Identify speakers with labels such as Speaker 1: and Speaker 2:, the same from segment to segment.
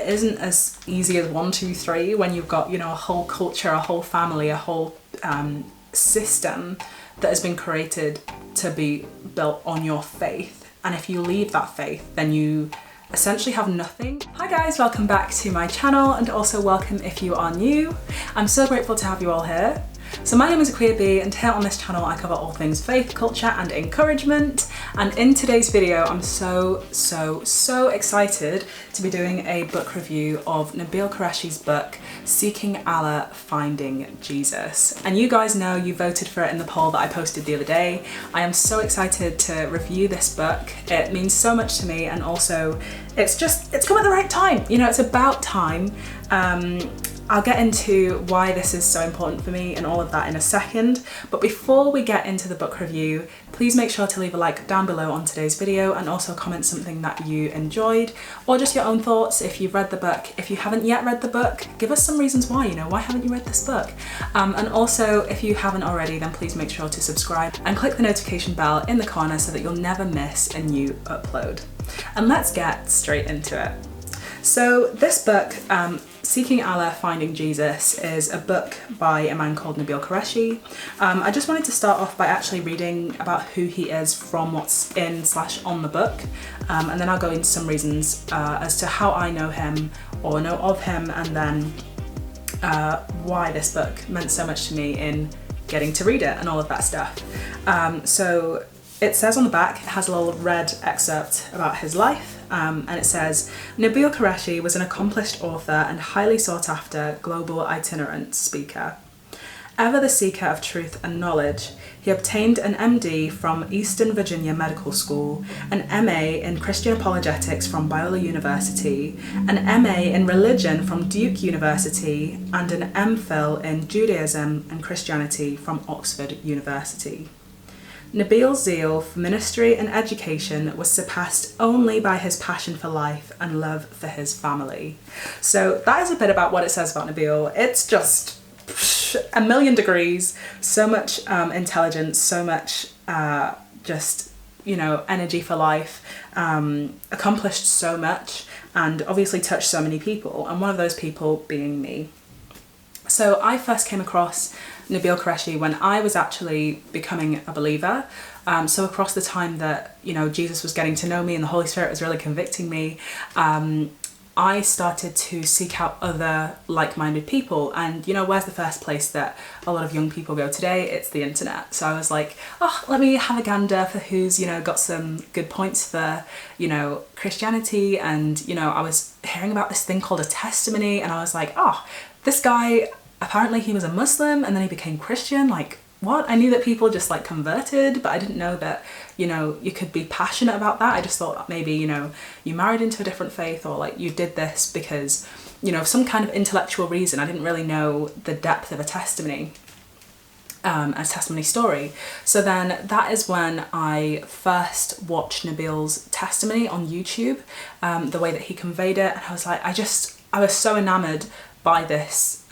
Speaker 1: it isn't as easy as 1, 2, 3 when you've got, you know, a whole culture, a whole family, a whole system that has been created to be built on your faith. And if you leave that faith, then you essentially have nothing. Hi guys, welcome back to my channel, and also welcome if you are new. I'm so grateful to have you all here. So my name is Akua B, and here on this channel I cover all things faith, culture and encouragement. And in today's video I'm so excited to be doing a book review of Nabeel Qureshi's book, Seeking Allah, Finding Jesus. And you guys know you voted for it in the poll that I posted the other day. I am so excited to review this book. It means so much to me, and also it's come at the right time. You know, it's about time. I'll get into why this is so important for me and all of that in a second, but before we get into the book review, please make sure to leave a like down below on today's video, and also comment something that you enjoyed, or just your own thoughts if you've read the book. If you haven't yet read the book, give us some reasons why, you know, why haven't you read this book? And also, if you haven't already, then please make sure to subscribe and click the notification bell in the corner so that you'll never miss a new upload. And let's get straight into it. So this book, Seeking Allah, Finding Jesus, is a book by a man called Nabeel Qureshi. I just wanted to start off by actually reading about who he is from what's in/on the book, and then I'll go into some reasons as to how I know him or know of him, and then why this book meant so much to me in getting to read it and all of that stuff. So it says on the back, it has a little red excerpt about his life. And it says, Nabeel Qureshi was an accomplished author and highly sought after global itinerant speaker. Ever the seeker of truth and knowledge, he obtained an MD from Eastern Virginia Medical School, an MA in Christian apologetics from Biola University, an MA in religion from Duke University, and an MPhil in Judaism and Christianity from Oxford University. Nabeel's zeal for ministry and education was surpassed only by his passion for life and love for his family. So that is a bit about what it says about Nabeel. It's just a million degrees, so much intelligence, so much just, you know, energy for life, accomplished so much, and obviously touched so many people, and one of those people being me. So I first came across Nabeel Qureshi when I was actually becoming a believer. So across the time that, you know, Jesus was getting to know me and the Holy Spirit was really convicting me, I started to seek out other like-minded people. And, you know, where's the first place that a lot of young people go today? It's the internet. So I was like, oh, let me have a gander for who's, you know, got some good points for, you know, Christianity. And, you know, I was hearing about this thing called a testimony, and I was like, oh, this guy, apparently he was a Muslim and then he became Christian. Like, what? I knew that people just like converted, but I didn't know that, you know, you could be passionate about that. I just thought that maybe, you know, you married into a different faith, or like you did this because, you know, some kind of intellectual reason. I didn't really know the depth of a testimony, a testimony story. So then that is when I first watched Nabeel's testimony on YouTube, the way that he conveyed it. And I was like, I was so enamored by this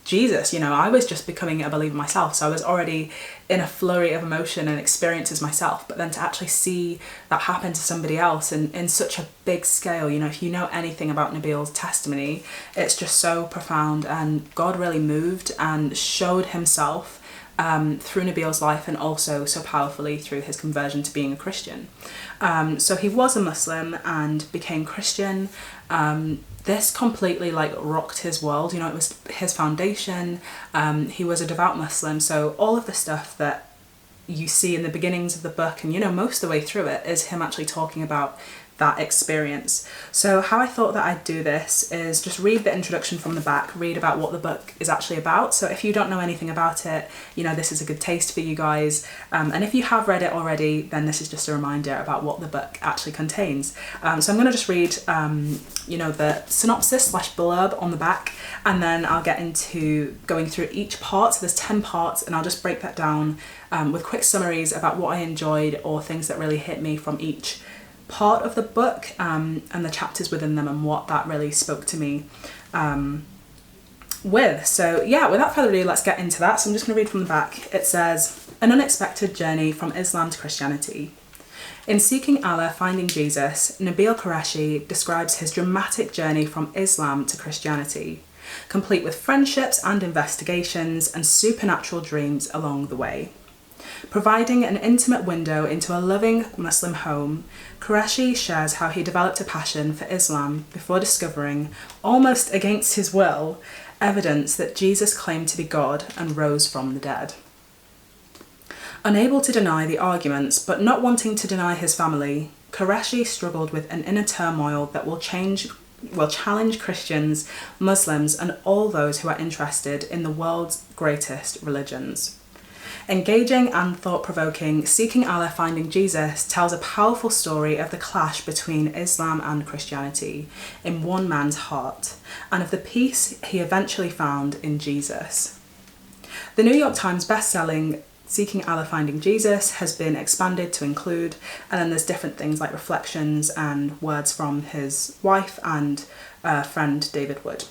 Speaker 1: Jesus. You know, I was just becoming a believer myself, so I was already in a flurry of emotion and experiences myself, but then to actually see that happen to somebody else and in such a big scale, you know, if you know anything about Nabeel's testimony, it's just so profound, and God really moved and showed himself through Nabeel's life, and also so powerfully through his conversion to being a Christian. So he was a Muslim and became Christian. This completely like rocked his world, you know, it was his foundation. He was a devout Muslim, so all of the stuff that you see in the beginnings of the book, and, you know, most of the way through it, is him actually talking about that experience. So how I thought that I'd do this is just read the introduction from the back, read about what the book is actually about. So if you don't know anything about it, you know, this is a good taste for you guys. And if you have read it already, then this is just a reminder about what the book actually contains. So I'm going to just read, you know, the synopsis/blurb on the back, and then I'll get into going through each part. So there's 10 parts, and I'll just break that down with quick summaries about what I enjoyed or things that really hit me from each part of the book, and the chapters within them, and what that really spoke to me with. So yeah, without further ado, let's get into that. So I'm just going to read from the back. It says, an unexpected journey from Islam to Christianity. In Seeking Allah, Finding Jesus, Nabeel Qureshi describes his dramatic journey from Islam to Christianity, complete with friendships and investigations and supernatural dreams along the way. Providing an intimate window into a loving Muslim home, Qureshi shares how he developed a passion for Islam before discovering, almost against his will, evidence that Jesus claimed to be God and rose from the dead. Unable to deny the arguments, but not wanting to deny his family, Qureshi struggled with an inner turmoil that will challenge Christians, Muslims, and all those who are interested in the world's greatest religions. Engaging and thought-provoking, Seeking Allah, Finding Jesus tells a powerful story of the clash between Islam and Christianity in one man's heart, and of the peace he eventually found in Jesus. The New York Times best-selling Seeking Allah, Finding Jesus has been expanded to include, and then there's different things like reflections and words from his wife and friend David Wood.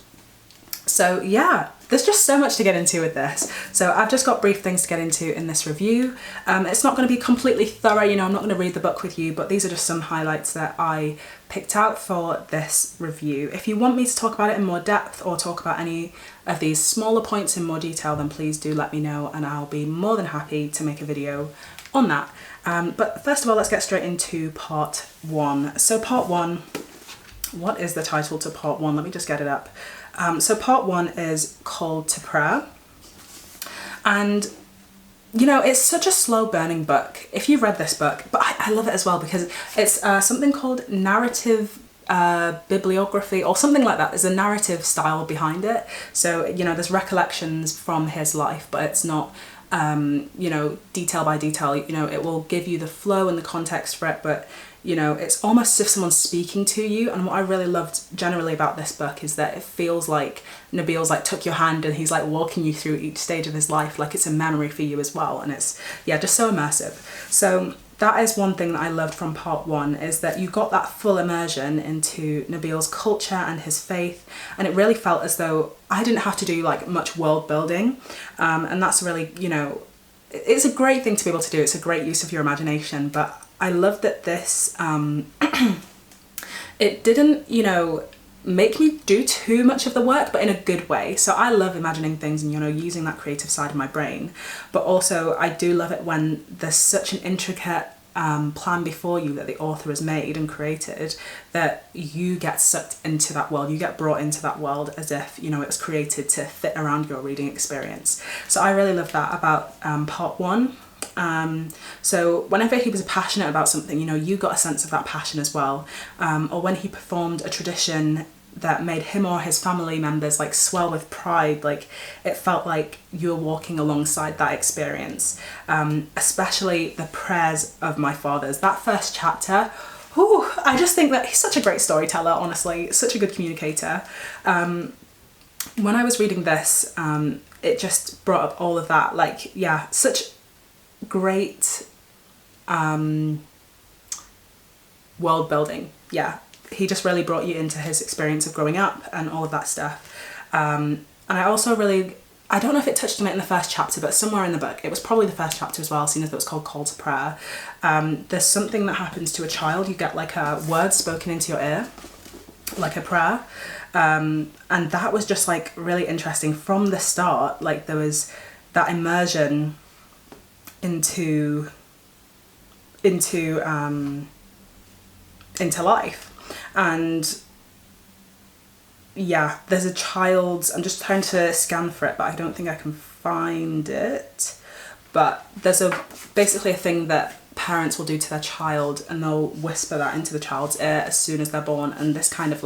Speaker 1: So yeah, there's just so much to get into with this. So I've just got brief things to get into in this review. It's not going to be completely thorough, I'm not going to read the book with you, but these are just some highlights that I picked out for this review. If you want me to talk about it in more depth or talk about any of these smaller points in more detail, then please do let me know and I'll be more than happy to make a video on that. But first of all, let's get straight into part one. So part one, what is the title to part one? Let me just get it up. So part one is Call to Prayer. And, it's such a slow burning book. If you've read this book, but I love it as well because it's something called narrative bibliography or something like that. There's a narrative style behind it. So, there's recollections from his life, but it's not, detail by detail. It will give you the flow and the context for it, but it's almost as if someone's speaking to you. And what I really loved generally about this book is that it feels like Nabeel's took your hand and he's walking you through each stage of his life, like it's a memory for you as well. And it's, just so immersive. So that is one thing that I loved from part one, is that you got that full immersion into Nabeel's culture and his faith. And it really felt as though I didn't have to do much world building. And that's really, it's a great thing to be able to do. It's a great use of your imagination, but I love that this, it didn't, make me do too much of the work, but in a good way. So I love imagining things and, using that creative side of my brain. But also I do love it when there's such an intricate plan before you that the author has made and created, that you get sucked into that world, you get brought into that world as if, it was created to fit around your reading experience. So I really love that about part one. So whenever he was passionate about something, you got a sense of that passion as well. Or when he performed a tradition that made him or his family members swell with pride, it felt like you were walking alongside that experience. Especially the prayers of my fathers. That first chapter, I just think that he's such a great storyteller, honestly, such a good communicator. When I was reading this, it just brought up all of that, such great world building. He just really brought you into his experience of growing up and all of that stuff. And I also really, I don't know if it touched on it in the first chapter, but somewhere in the book, it was probably the first chapter as well, seeing as it was called Call to Prayer. There's something that happens to a child. You get a word spoken into your ear, like a prayer. And that was just really interesting from the start. There was that immersion into life. And there's a child's, I'm just trying to scan for it, but I don't think I can find it. But there's basically a thing that parents will do to their child, and they'll whisper that into the child's ear as soon as they're born, and this kind of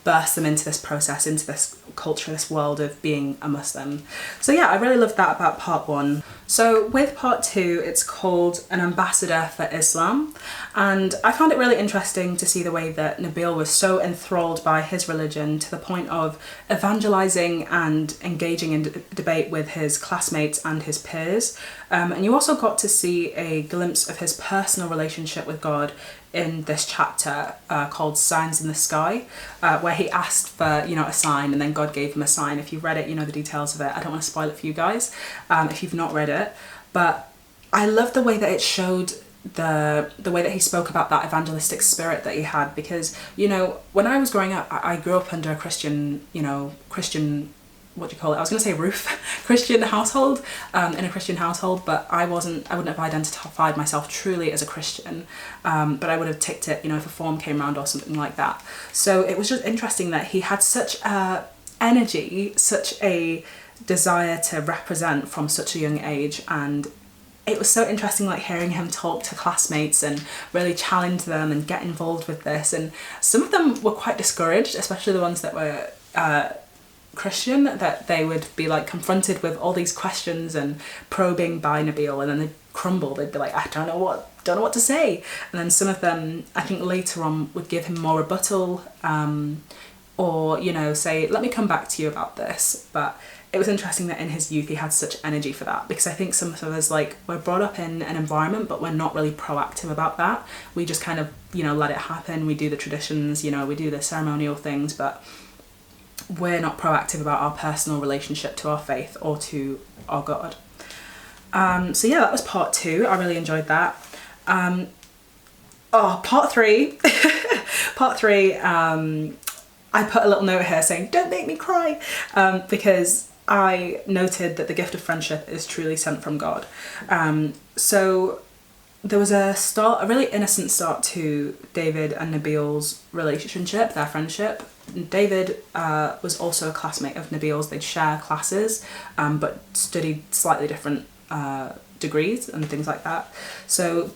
Speaker 1: burst them into this process, into this culture, this world of being a Muslim. So I really loved that about part one. So with part two, it's called An Ambassador for Islam. And I found it really interesting to see the way that Nabeel was so enthralled by his religion to the point of evangelizing and engaging in debate with his classmates and his peers. And you also got to see a glimpse of his personal relationship with God in this chapter called Signs in the Sky, where he asked for, a sign, and then God gave him a sign. If you've read it, you know the details of it. I don't want to spoil it for you guys if you've not read it. But I love the way that it showed the way that he spoke about that evangelistic spirit that he had, because, you know, when I was growing up, I grew up under a Christian, you know, Christian, what do you call it? I was going to say roof, Christian household, in a Christian household, but I wouldn't have identified myself truly as a Christian, but I would have ticked it, you know, if a form came around or something like that. So it was just interesting that he had such a energy, such a desire to represent from such a young age, and it was so interesting, like, hearing him talk to classmates and really challenge them and get involved with this. And some of them were quite discouraged, especially the ones that were Christian, that they would be like confronted with all these questions and probing by Nabeel, and then they'd crumble. They'd be like, I don't know what to say. And then some of them, I think later on, would give him more rebuttal, or, you know, say, let me come back to you about this. But it was interesting that in his youth he had such energy for that, because I think some of us, like, we're brought up in an environment but we're not really proactive about that. We just kind of, you know, let it happen. We do the traditions, you know, we do the ceremonial things, but we're not proactive about our personal relationship to our faith or to our God. So yeah, that was part 2. I really enjoyed that. Part 3. Part 3, I put a little note here saying, don't make me cry, because I noted that the gift of friendship is truly sent from God. So there was a really innocent start to David and Nabeel's relationship, their friendship. David was also a classmate of Nabeel's. They'd share classes, but studied slightly different degrees and things like that. So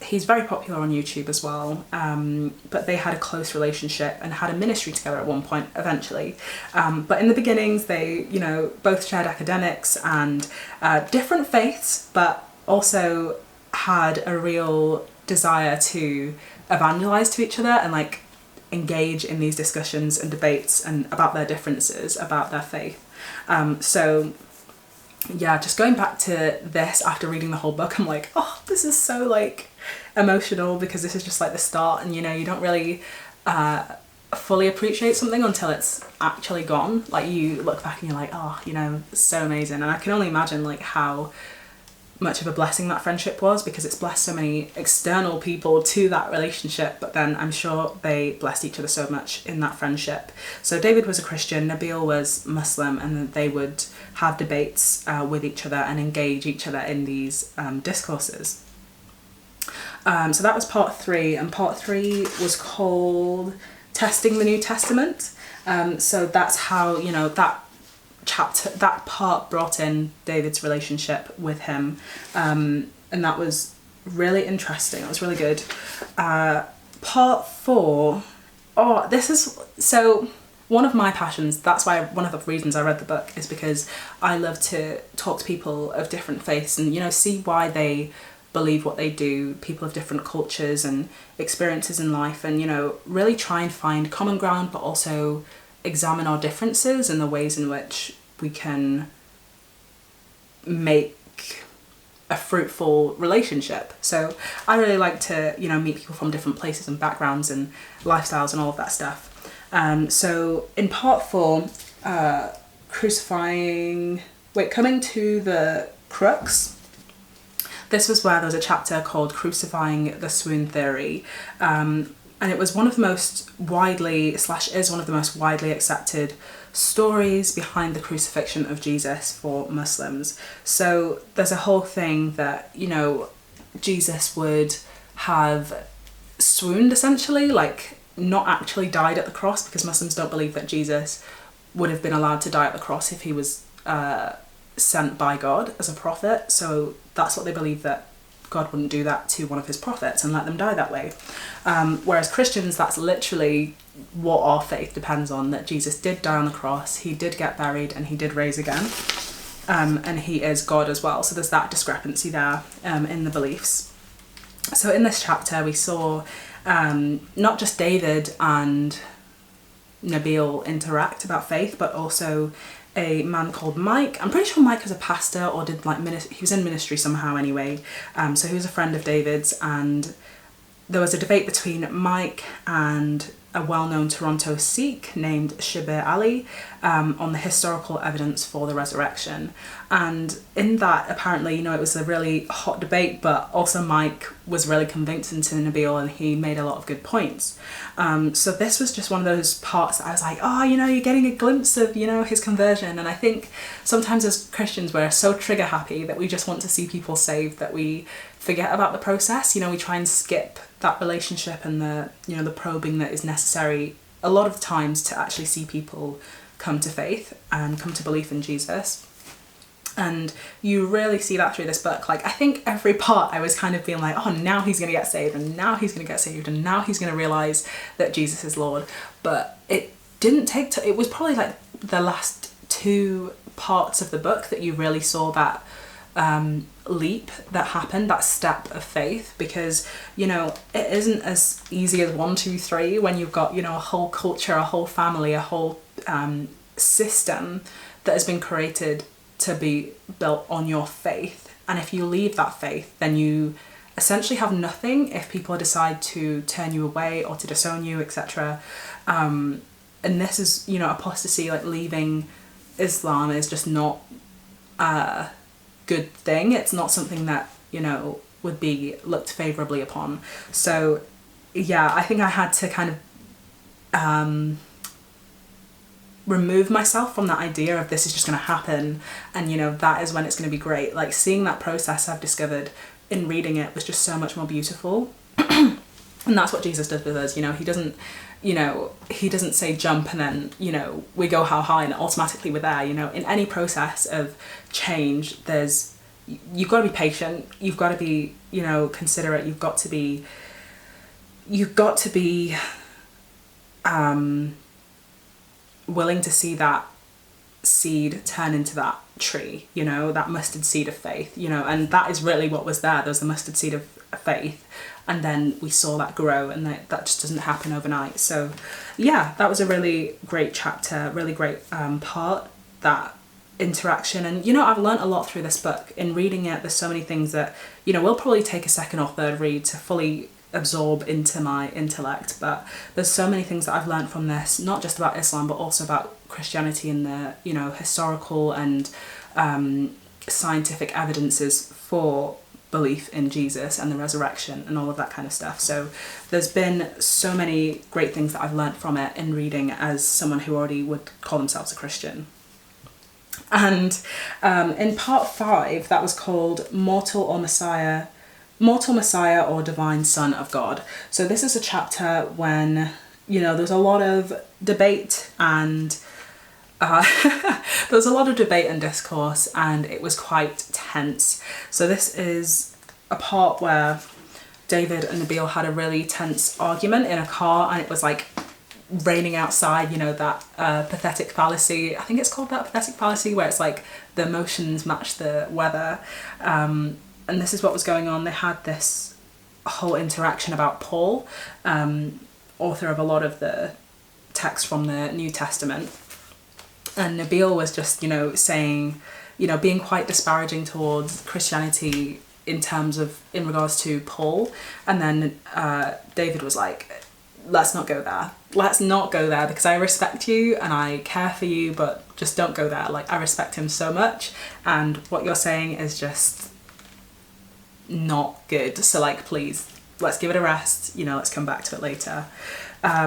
Speaker 1: he's very popular on YouTube as well, but they had a close relationship and had a ministry together at one point eventually. But in the beginnings, they, you know, both shared academics and different faiths, but also had a real desire to evangelize to each other and, like, engage in these discussions and debates and about their differences, about their faith. So yeah, just going back to this after reading the whole book, I'm like, oh, this is so, like, emotional, because this is just like the start, and, you know, you don't really fully appreciate something until it's actually gone. Like, you look back and you're like, oh, you know, it's so amazing. And I can only imagine, like, how much of a blessing that friendship was, because it's blessed so many external people to that relationship, but then I'm sure they blessed each other so much in that friendship. So David was a Christian, Nabeel was Muslim, and they would have debates with each other and engage each other in these discourses. So that was part 3, and part 3 was called Testing the New Testament. So that's how, you know, that part brought in David's relationship with him, and that was really interesting. That was really good. Part 4, this is so one of my passions. That's why one of the reasons I read the book is because I love to talk to people of different faiths and, you know, see why they believe what they do, people of different cultures and experiences in life, and, you know, really try and find common ground, but also examine our differences and the ways in which we can make a fruitful relationship. So I really like to, you know, meet people from different places and backgrounds and lifestyles and all of that stuff. So in part 4, coming to the crux, this was where there was a chapter called Crucifying the Swoon Theory. And it was one of the most widely, / is one of the most widely accepted stories behind the crucifixion of Jesus for Muslims. So there's a whole thing that, you know, Jesus would have swooned, essentially, like not actually died at the cross, because Muslims don't believe that Jesus would have been allowed to die at the cross if he was sent by God as a prophet. So that's what they believe, that God wouldn't do that to one of his prophets and let them die that way. Whereas Christians, that's literally what our faith depends on, that Jesus did die on the cross, he did get buried, and he did rise again. And he is God as well. So there's that discrepancy there in the beliefs. So in this chapter we saw not just David and Nabeel interact about faith, but also a man called Mike. I'm pretty sure Mike was a pastor or did like he was in ministry somehow anyway. So he was a friend of David's, and there was a debate between Mike and a well-known Toronto Sikh named Shabir Ali on the historical evidence for the resurrection. And in that, apparently, you know, it was a really hot debate, but also Mike was really convincing to Nabeel and he made a lot of good points. So this was just one of those parts that I was like, oh, you know, you're getting a glimpse of, you know, his conversion. And I think sometimes as Christians, we're so trigger happy that we just want to see people saved that we forget about the process. You know, we try and skip that relationship and the, you know, the probing that is necessary a lot of times to actually see people come to faith and come to belief in Jesus. And you really see that through this book. Like, I think every part I was kind of being like, oh, now he's going to get saved, and now he's going to get saved, and now he's going to realise that Jesus is Lord. But it didn't take it was probably like the last 2 parts of the book that you really saw that leap that happened, that step of faith, because, you know, it isn't as easy as 1, 2, 3 when you've got, you know, a whole culture, a whole family, a whole system that has been created to be built on your faith. And if you leave that faith, then you essentially have nothing if people decide to turn you away or to disown you, etc. And this is, you know, apostasy, like leaving Islam is just not a good thing. It's not something that, you know, would be looked favourably upon. So yeah, I think I had to kind of remove myself from that idea of this is just going to happen and, you know, that is when it's going to be great. Like, seeing that process, I've discovered in reading it, was just so much more beautiful. And that's what Jesus does with us. You know, he doesn't say jump and then, you know, we go how high and automatically we're there. You know, in any process of change, you've got to be patient, you've got to be, you know, considerate, you've got to be willing to see that seed turn into that tree, you know, that mustard seed of faith, you know, and that is really what was there. There was the mustard seed of faith, and then we saw that grow, and that just doesn't happen overnight. So yeah, that was a really great chapter, really great part, that interaction. And, you know, I've learned a lot through this book. In reading it, there's so many things that, you know, will probably take a second or third read to fully absorb into my intellect, but there's so many things that I've learned from this, not just about Islam but also about Christianity and the, you know, historical and scientific evidences for belief in Jesus and the resurrection and all of that kind of stuff. So there's been so many great things that I've learned from it in reading as someone who already would call themselves a Christian. And in part 5, that was called Mortal Messiah or Divine Son of God. So this is a chapter when, you know, there's a lot of debate and discourse, and it was quite tense. So this is a part where David and Nabeel had a really tense argument in a car, and it was like raining outside, you know, that pathetic fallacy. I think it's called that pathetic fallacy, where it's like the emotions match the weather. And this is what was going on. They had this whole interaction about Paul, author of a lot of the text from the New Testament. And Nabeel was just, you know, saying, you know, being quite disparaging towards Christianity in regards to Paul. And then David was like, let's not go there. Let's not go there, because I respect you and I care for you, but just don't go there. Like, I respect him so much, and what you're saying is just not good. So, like, please, let's give it a rest, you know, let's come back to it later.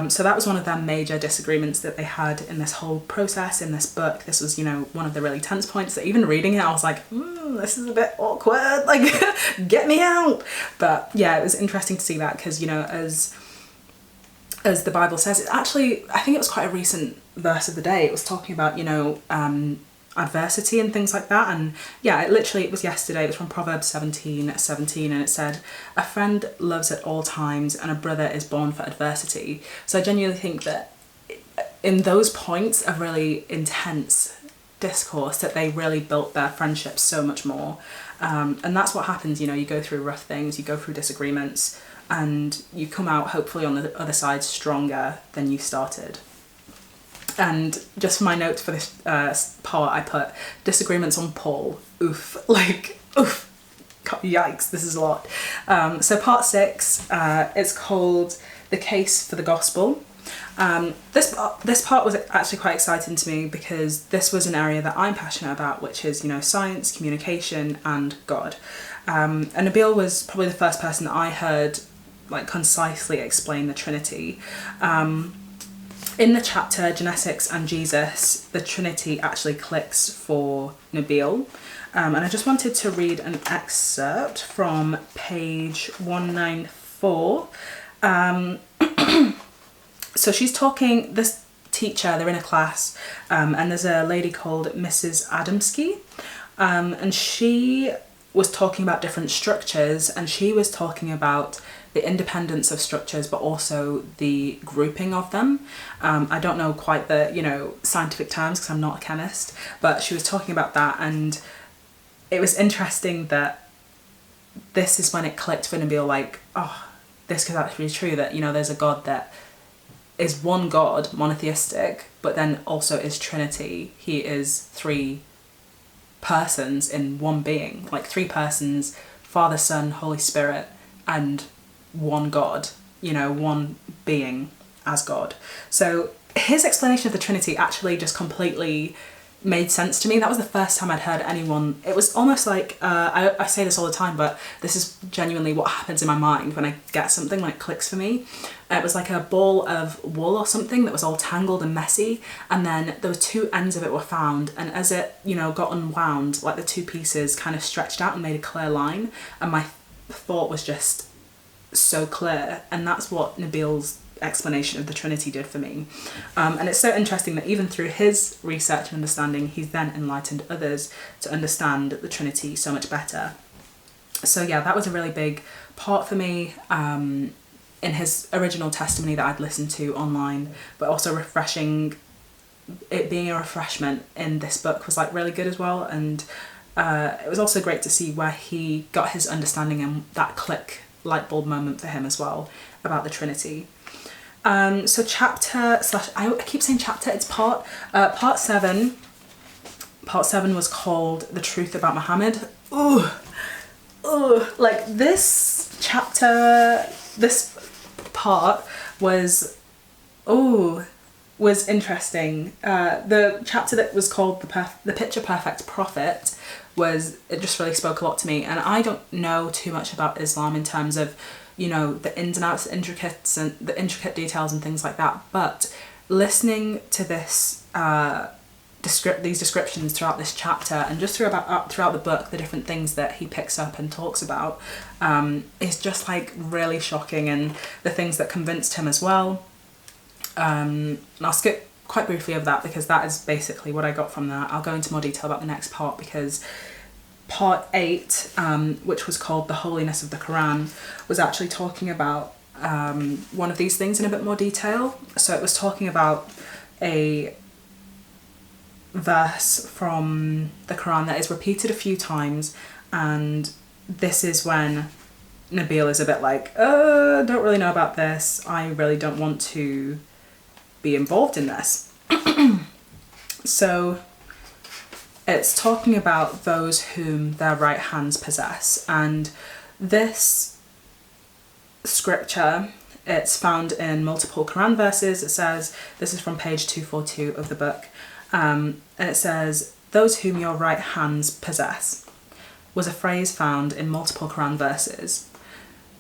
Speaker 1: So that was one of their major disagreements that they had in this whole process, in this book. This was, you know, one of the really tense points that even reading it, I was like, this is a bit awkward, like, get me out. But yeah, it was interesting to see that, because, you know, as the Bible says, it actually, I think it was quite a recent verse of the day. It was talking about, you know, adversity and things like that. And yeah, it was yesterday. It was from Proverbs 17:17, and it said, a friend loves at all times and a brother is born for adversity. So I genuinely think that in those points of really intense discourse, that they really built their friendship so much more. And that's what happens, you know, you go through rough things, you go through disagreements, and you come out hopefully on the other side stronger than you started. And just for my notes for this part, I put disagreements on Paul. Oof, like, oof, yikes, this is a lot. So part 6, it's called The Case for the Gospel. This part was actually quite exciting to me because this was an area that I'm passionate about, which is, you know, science, communication, and God. And Nabeel was probably the first person that I heard like concisely explain the Trinity. In the chapter Genetics and Jesus, the Trinity actually clicks for Nabeel. And I just wanted to read an excerpt from page 194. So she's talking, this teacher, they're in a class, and there's a lady called Mrs. Adamski, and she was talking about different structures, and she was talking about the independence of structures, but also the grouping of them. I don't know quite the, you know, scientific terms because I'm not a chemist, but she was talking about that, and it was interesting that this is when it clicked for Nabeel, like, oh, this could actually be true, that, you know, there's a God that is one God, monotheistic, but then also is Trinity. He is three persons in one being, like three persons, Father, Son, Holy Spirit, and one God, you know, one being as God. So his explanation of the Trinity actually just completely made sense to me. That was the first time I'd heard anyone, it was almost like, I say this all the time, but this is genuinely what happens in my mind when I get something, when it clicks for me. It was like a ball of wool or something that was all tangled and messy, and then there were two ends of it were found, and as it, you know, got unwound, like the two pieces kind of stretched out and made a clear line, and my thought was just so clear. And that's what Nabeel's explanation of the Trinity did for me. And it's so interesting that even through his research and understanding, he's then enlightened others to understand the Trinity so much better. So yeah, that was a really big part for me in his original testimony that I'd listened to online, but also refreshing, it being a refreshment in this book was like really good as well. And it was also great to see where he got his understanding and that click light bulb moment for him as well about the Trinity. So chapter slash, I keep saying chapter, it's part 7. Part 7 was called The Truth About Muhammad. Ooh, like this chapter, this part was interesting. The chapter that was called The Picture Perfect Prophet it just really spoke a lot to me. And I don't know too much about Islam in terms of, you know, the ins and outs, the intricate details and things like that. But listening to this, these descriptions throughout this chapter and just throughout the book, the different things that he picks up and talks about, is just like really shocking, and the things that convinced him as well. And I'll skip quite briefly over that because that is basically what I got from that. I'll go into more detail about the next part because part 8, which was called The Holiness of the Quran, was actually talking about one of these things in a bit more detail. So it was talking about a verse from the Quran that is repeated a few times, and this is when Nabeel is a bit like, don't really know about this, I really don't want to be involved in this. So it's talking about those whom their right hands possess, and this scripture, it's found in multiple Quran verses. It says, this is from page 242 of the book, and it says, those whom your right hands possess, was a phrase found in multiple Quran verses.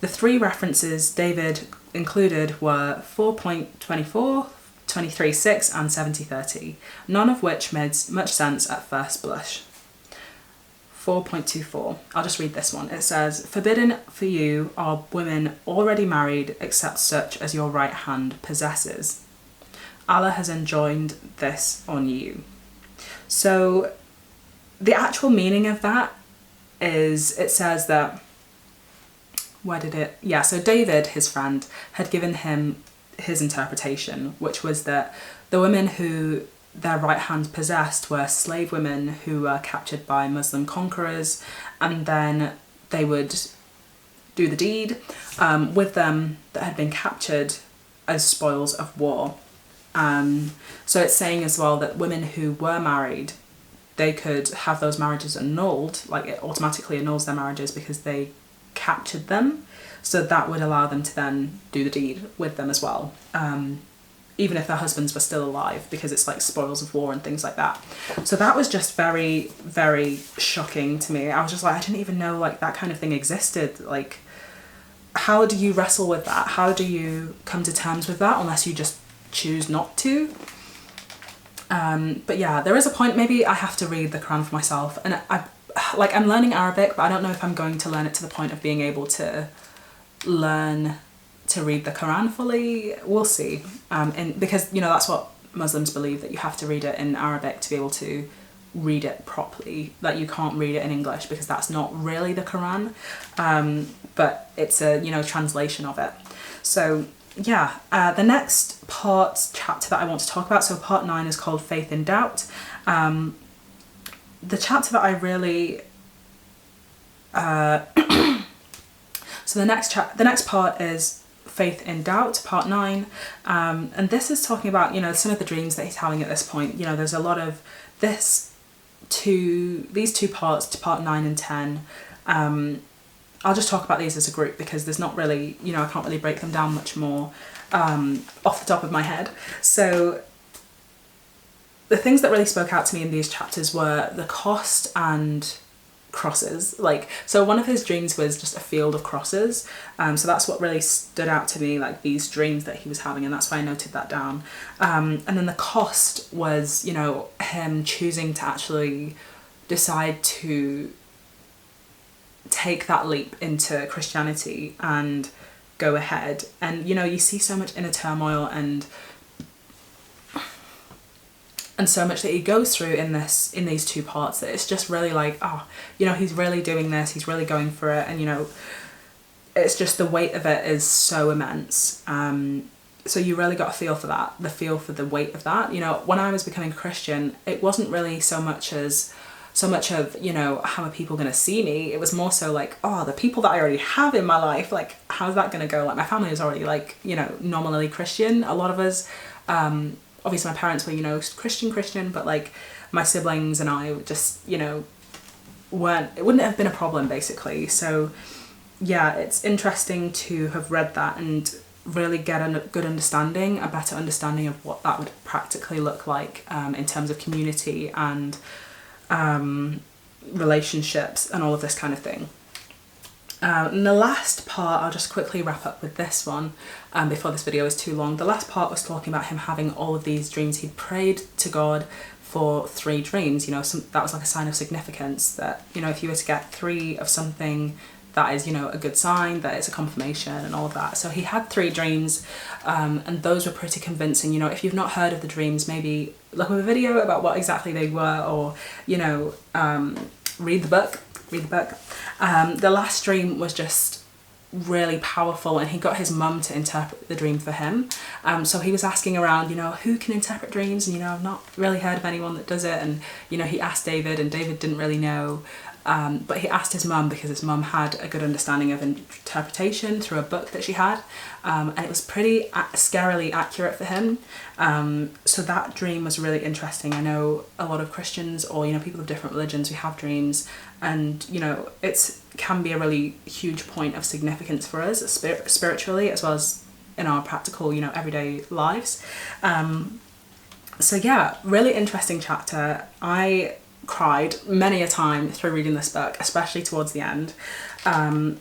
Speaker 1: The 3 references David included were 4.24, 23:6 and 70:30, none of which made much sense at first blush. 4.24, I'll just read this one. It says, forbidden for you are women already married except such as your right hand possesses. Allah has enjoined this on you. So the actual meaning of that is, it says that, so David, his friend, had given him his interpretation, which was that the women who their right hand possessed were slave women who were captured by Muslim conquerors, and then they would do the deed with them that had been captured as spoils of war. So it's saying as well that women who were married, they could have those marriages annulled, like it automatically annuls their marriages because they captured them. So that would allow them to then do the deed with them as well. even if their husbands were still alive, because it's like spoils of war and things like that. So that was just very, very shocking to me. I was just like, I didn't even know like that kind of thing existed. Like, how do you wrestle with that? How do you come to terms with that unless you just choose not to? But yeah, there is a point, maybe I have to read the Quran for myself, and I'm learning Arabic, but I don't know if I'm going to learn it to the point of being able to learn to read the Quran fully. We'll see. And because, you know, that's what Muslims believe, that you have to read it in Arabic to be able to read it properly, that you can't read it in English because that's not really the Quran, but it's a, you know, translation of it. So yeah, the next chapter that I want to talk about, so part 9 is called Faith in Doubt. The chapter that I really so the next part is Faith in Doubt, part 9, and this is talking about, you know, some of the dreams that he's having at this point. You know, there's a lot of these two parts, to part 9 and 10. I'll just talk about these as a group because there's not really, you know, I can't really break them down much more off the top of my head. So the things that really spoke out to me in these chapters were the cost and crosses. Like, so one of his dreams was just a field of crosses, so that's what really stood out to me, like these dreams that he was having, and that's why I noted that down. And then the cost was, you know, him choosing to actually decide to take that leap into Christianity and go ahead. And, you know, you see so much inner turmoil and so much that he goes through in these two parts, that it's just really like, oh, you know, he's really doing this, he's really going for it, and, you know, it's just the weight of it is so immense. So you really got a feel for that, the feel for the weight of that. You know, when I was becoming a Christian, it wasn't really so much of, you know, how are people going to see me? It was more so like, oh, the people that I already have in my life, like, how's that going to go? Like, my family is already, like, you know, nominally Christian. A lot of us, obviously my parents were, you know, Christian, but like my siblings and I just, you know, it wouldn't have been a problem basically. So yeah, it's interesting to have read that and really get a good understanding, a better understanding of what that would practically look like in terms of community and relationships and all of this kind of thing. And the last part, I'll just quickly wrap up with this one before this video is too long. The last part was talking about him having all of these dreams. He'd prayed to God for 3 dreams, you know, that was like a sign of significance, that, you know, if you were to get 3 of something, that is, you know, a good sign, that it's a confirmation and all of that. So he had 3 dreams, and those were pretty convincing. You know, if you've not heard of the dreams, maybe look up a video about what exactly they were, or, you know, read the book. The last dream was just really powerful, and he got his mum to interpret the dream for him. So he was asking around, you know, who can interpret dreams, and, you know, I've not really heard of anyone that does it. And, you know, he asked David, and David didn't really know. But he asked his mum because his mum had a good understanding of interpretation through a book that she had, and it was pretty scarily accurate for him. So that dream was really interesting. I know a lot of Christians, or, you know, people of different religions, we have dreams, and, you know, it can be a really huge point of significance for us spiritually, as well as in our practical, you know, everyday lives. So yeah, really interesting chapter. I cried many a time through reading this book, especially towards the end. And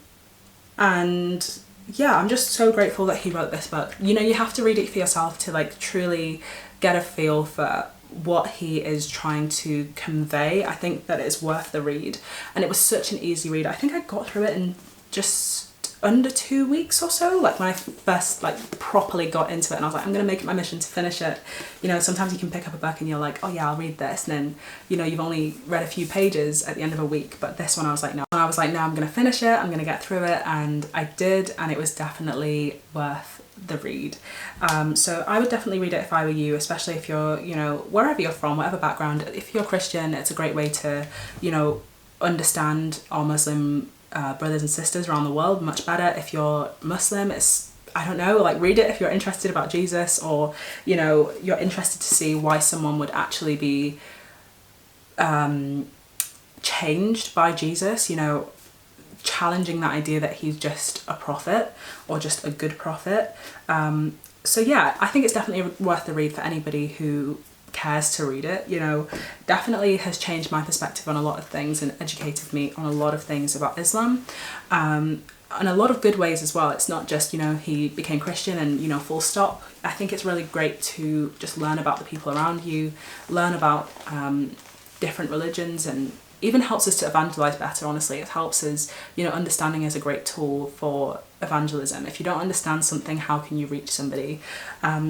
Speaker 1: yeah, I'm just so grateful that he wrote this book. You know, you have to read it for yourself to like truly get a feel for what he is trying to convey. I think that it's worth the read, and it was such an easy read. I think I got through it in just under 2 weeks or so, like when I first like properly got into it, and I was like, I'm gonna make it my mission to finish it. You know, sometimes you can pick up a book and you're like, oh yeah, I'll read this, and then, you know, you've only read a few pages at the end of a week. But this one I was like, no. And I was like, no, I'm gonna finish it, I'm gonna get through it, and I did, and it was definitely worth the read. So I would definitely read it if I were you, especially if you're, you know, wherever you're from, whatever background. If you're Christian, it's a great way to, you know, understand our Muslim brothers and sisters around the world much better. If you're Muslim, it's, I don't know, like, read it if you're interested about Jesus, or, you know, you're interested to see why someone would actually be changed by Jesus, you know, challenging that idea that he's just a prophet or just a good prophet. So yeah, I think it's definitely worth the read for anybody who cares to read it. You know, definitely has changed my perspective on a lot of things and educated me on a lot of things about Islam. In a lot of good ways as well. It's not just, you know, he became Christian and, you know, full stop. I think it's really great to just learn about the people around you, learn about different religions, and even helps us to evangelize better, honestly. It helps us, you know, understanding is a great tool for evangelism. If you don't understand something, how can you reach somebody?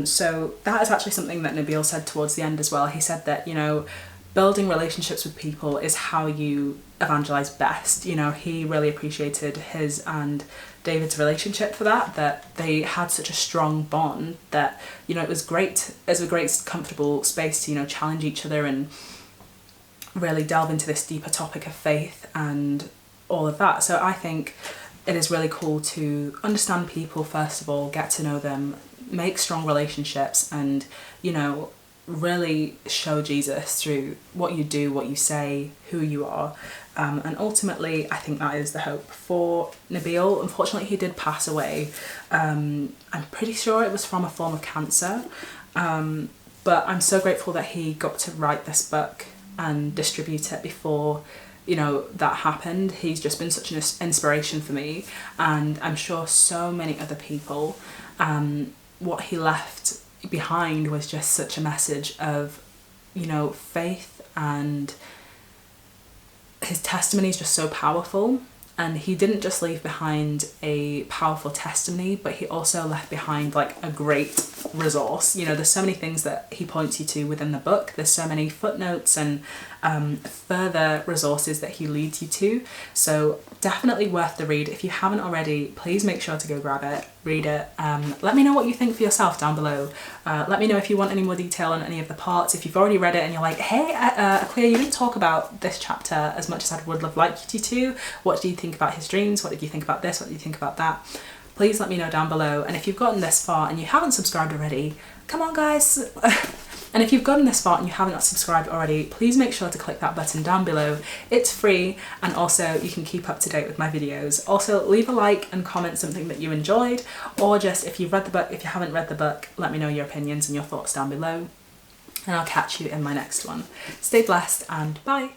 Speaker 1: So that is actually something that Nabeel said towards the end as well. He said that, you know, building relationships with people is how you evangelize best. You know, he really appreciated his and David's relationship for that, that they had such a strong bond that, you know, it was great, as a great comfortable space to, you know, challenge each other and really delve into this deeper topic of faith and all of that. So I think it is really cool to understand people, first of all, get to know them, make strong relationships, and, you know, really show Jesus through what you do, what you say, who you are. And ultimately, I think that is the hope for Nabeel. Unfortunately, he did pass away. I'm pretty sure it was from a form of cancer. But I'm so grateful that he got to write this book and distribute it before, you know, that happened. He's just been such an inspiration for me, and I'm sure so many other people. What he left behind was just such a message of, you know, faith, and his testimony is just so powerful. And he didn't just leave behind a powerful testimony, but he also left behind like a great resource. You know, there's so many things that he points you to within the book. There's so many footnotes and further resources that he leads you to. So definitely worth the read. If you haven't already, please make sure to go grab it, read it. Let me know what you think for yourself down below. Let me know if you want any more detail on any of the parts. If you've already read it and you're like, hey, Akua, you didn't talk about this chapter as much as I would have liked you to. What do you think about his dreams? What did you think about this? What do you think about that? Please let me know down below. And if you've gotten this far and you haven't subscribed already, come on guys. And if you've gotten this far and you haven't subscribed already, please make sure to click that button down below. It's free, and also you can keep up to date with my videos. Also, leave a like and comment something that you enjoyed, or just if you've read the book, if you haven't read the book, let me know your opinions and your thoughts down below. And I'll catch you in my next one. Stay blessed and bye.